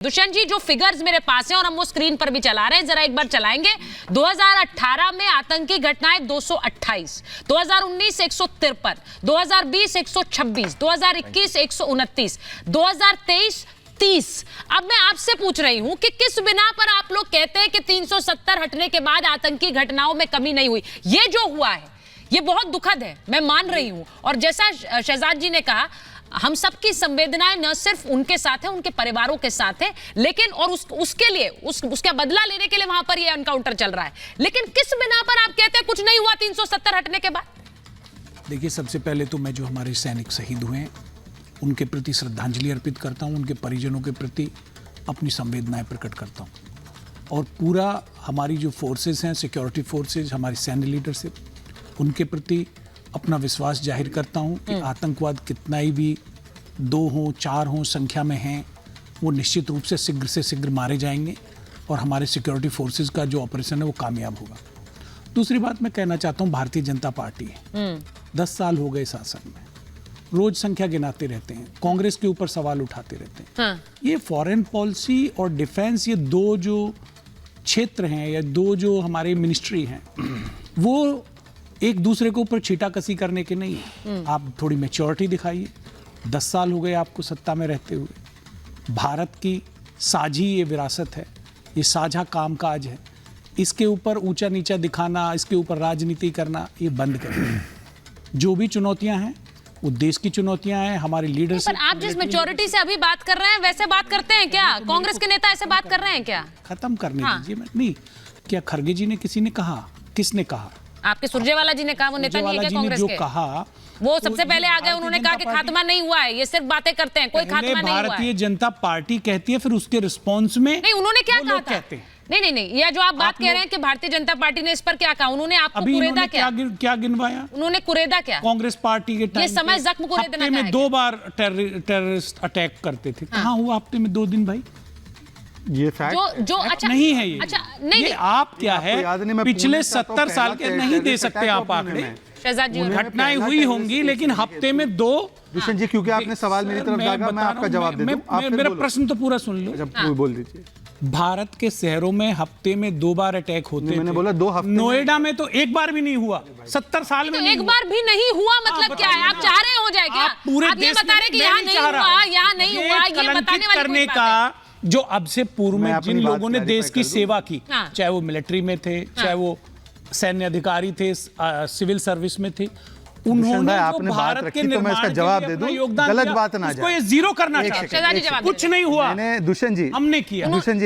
दुष्यंत जी, जो फिगर्स मेरे पास हैं और हम वो स्क्रीन पर भी चला रहे हैं, जरा एक बार चलाएंगे। 2018 में आतंकी घटनाएं 228, 2019 153, 2020 126, 2021 129, 2023 30। अब मैं आपसे पूछ रही हूं कि किस बिना पर आप लोग कहते हैं कि 370 हटने के बाद आतंकी घटनाओं में कमी नहीं हुई। ये जो हुआ है ये बहुत दुखद है, मैं मान रही हूं। और जैसा शहजाद जी ने कहा, हम सबकी संवेदनाएं न सिर्फ उनके साथ है, उनके परिवारों के साथ है, लेकिन और उसके लिए उसका बदला लेने के लिए वहां पर ये एनकाउंटर चल रहा है। लेकिन किस बिना पर आप कहते हैं कुछ नहीं हुआ 370 हटने के बाद? देखिए, सबसे पहले तो मैं जो हमारे सैनिक शहीद हुए हैं उनके प्रति श्रद्धांजलि अर्पित करता हूं, उनके परिजनों के प्रति अपनी संवेदनाएं प्रकट करता हूं। और पूरा हमारी जो फोर्सेस हैं, सिक्योरिटी फोर्सेस, हमारे सैन्य लीडरशिप, उनके प्रति अपना विश्वास जाहिर करता हूं कि आतंकवाद कितना ही भी 2 हों 4 हों संख्या में हैं, वो निश्चित रूप से शीघ्र मारे जाएंगे और हमारे सिक्योरिटी फोर्सेस का जो ऑपरेशन है वो कामयाब होगा। दूसरी बात मैं कहना चाहता हूं, भारतीय जनता पार्टी है, 10 साल हो गए शासन में, रोज संख्या गिनाते रहते हैं, कांग्रेस के ऊपर सवाल उठाते रहते हैं। हाँ। ये फॉरेन पॉलिसी और डिफेंस, ये 2 जो क्षेत्र हैं या 2 जो हमारे मिनिस्ट्री हैं, वो एक दूसरे के ऊपर छीटाकसी करने के नहीं है। आप थोड़ी मैच्योरिटी दिखाइए। 10 साल हो गए आपको सत्ता में रहते हुए। भारत की साझी ये विरासत है, ये साझा कामकाज है, इसके ऊपर ऊंचा नीचा दिखाना, इसके ऊपर राजनीति करना, ये बंद करें। जो भी चुनौतियां हैं वो देश की चुनौतियां हैं, हमारे लीडर्स। पर आप जिस मैच्योरिटी से अभी बात कर रहे हैं वैसे बात करते हैं क्या? कांग्रेस के नेता ऐसे बात कर रहे हैं क्या? खत्म करने दीजिए। मैं नहीं, क्या खरगे जी ने किसी ने कहा? किसने कहा? आपके सुरजेवाला जी ने कहा, वो नेता नहीं है क्या कांग्रेस के? कहा वो सबसे पहले आ गए, उन्होंने कहा कि खात्मा नहीं हुआ है, ये सिर्फ बातें करते हैं, कोई खात्मा नहीं हुआ है। भारतीय जनता पार्टी कहती है, फिर उसके रिस्पॉन्स में नहीं, उन्होंने क्या कहा था? कहते हैं नहीं, ये जो आप बात कह रहे हैं कि भारतीय जनता पार्टी ने इस पर क्या कहा, उन्होंने आपको कुरेदा क्या गिनवाया? उन्होंने कुरेदा क्या? कांग्रेस पार्टी के टाइम ये समय जख्म कुरेदना हफ्ते में 2 बार टेररिस्ट अटैक करते थे। कहाँ हुआ हफ्ते में 2 दिन भाई? ये फैक्ट जो अच्छा नहीं है। ये अच्छा नहीं, ये आप क्या है, पिछले 70 साल के नहीं दे सकते आप आंकड़े। शहजाद जी, घटनाएं हुई होंगी लेकिन हफ्ते में 2। दुष्यंत जी, क्योंकि आपने सवाल मेरी तरफ दागा, मैं आपका जवाब दे दूं। मेरा प्रश्न तो पूरा सुन लो। जब बोल दीजिए। भारत के शहरों में हफ्ते में 2 बार अटैक होते मैंने बोला 2 हफ्ते। नोएडा में तो 1 बार भी नहीं हुआ 70 साल में। तो एक बार भी नहीं हुआ मतलब क्या है? आप चाह रहे हो जाए क्या? आप पूरे ये बता रहे कि यहाँ नहीं हुआ, यहाँ नहीं हुआ, ये बताने वाली करने का जो अब से पूर्व में जिन लोगों ने देश की सेवा की, चाहे वो मिलिट्री में थे, चाहे वो सैन्य अधिकारी थे, सिविल सर्विस में थे, उन्होंने आपने बात रखी तो मैं इसका जवाब दे दूं, गलत बात ना जाए। इसको ये 0 करना चाहते हैं। कुछ नहीं हुआ, दुष्यंत जी हमने किया। दुष्यंत जी